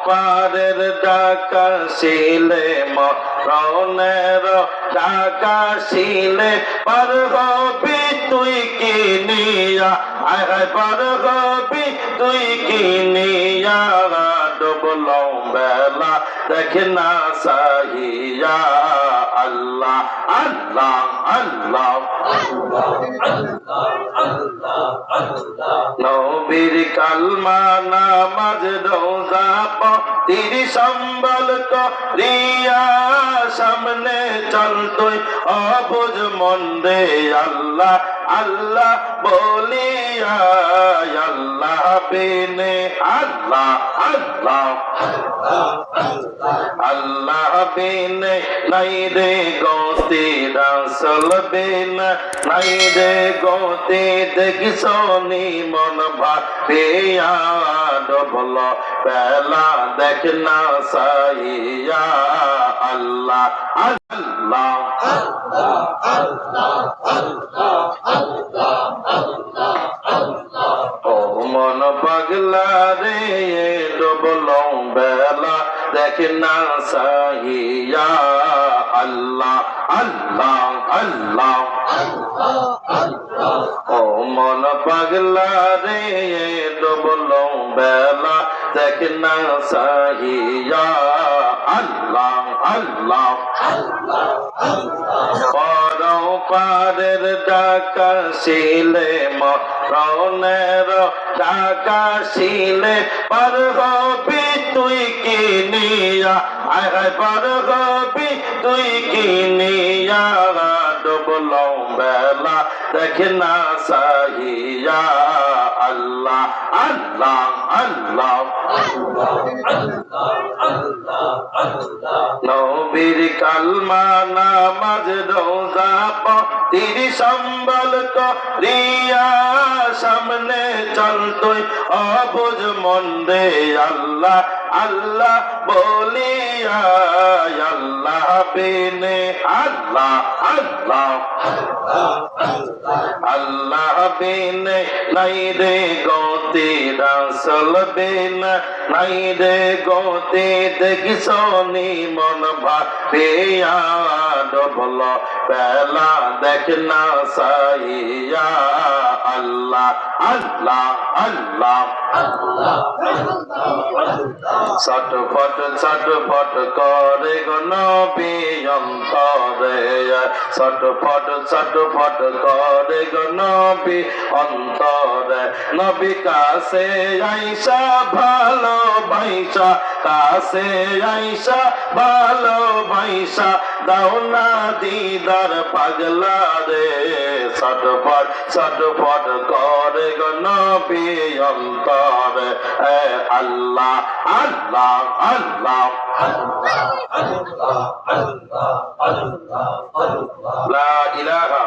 পারের ডাকা শিলে মরণের ডাকা শিলে পার হবি তুই কি নিয়া আয় হায় পার হবি তুই কি নিয়া ডুবলো বেলা দেখ না সাহিয়া আল্লাহ আল্লাহ আল্লাহ নবীর কালমা নামাজ রোজা পীর সম্বল করিয়া সামনে চল তুই অবুঝ মন্দে আল্লাহ আল্লাহ বলিয়া আল্লাহ বিনে আল্লাহ আল্লাহ আল্লাহ বিনে নাই রে গতি রাসূল বিনে নাই রে গতি দেখি সোনি মন ভাবিয়া ডবল বেলা দেখ না সাইয়া আল্লাহ আল্লাহ ও মন পাগলা রে ডবল বেলা দেখ না সাইয়া আল্লাহ আল্লাহ আল্লাহ ও মন পাগলা রে ডবল বেলা দেখ না সাইয়া আল্লাহ আল্লাহ পারের ডাকা শিলে মরণের ডাকা শিলে পার হবি তুই কি নিয়া আয় হায় পার হবি তুই কি নিয়া ডুবলো বেলা দেখ না সাহিয়া আল্লাহ আল্লাহ আল্লাহ নবীর কালমা নামাজ রোজা পীর সম্বল করিয়া সামনে চল তুই অবুঝ মন্দে আল্লাহ আল্লাহ বলিয়া আল্লাহ বিনে আল্লাহ আল্লাহ আল্লাহ বিনে নাই রে গতি রাসূল বিনে নাই রে গতি দেখি সোনি মন ভাবিয়া ডবল বেলা দেখ না সাইয়া আল্লাহ আল্লাহ আল্লাহ ছটফট করে গো নবী অন্তরে ছটফট করে গো নবী অন্তরে নবী কাছে আইসা ভালোবাসা কাছে আইসা ভালোবাসা দাও না দিদার পাগলা রে ছটফট করে গো নবী অন্তরে আল্লাহ আল্লাহ আল্লাহ লা ইলাহা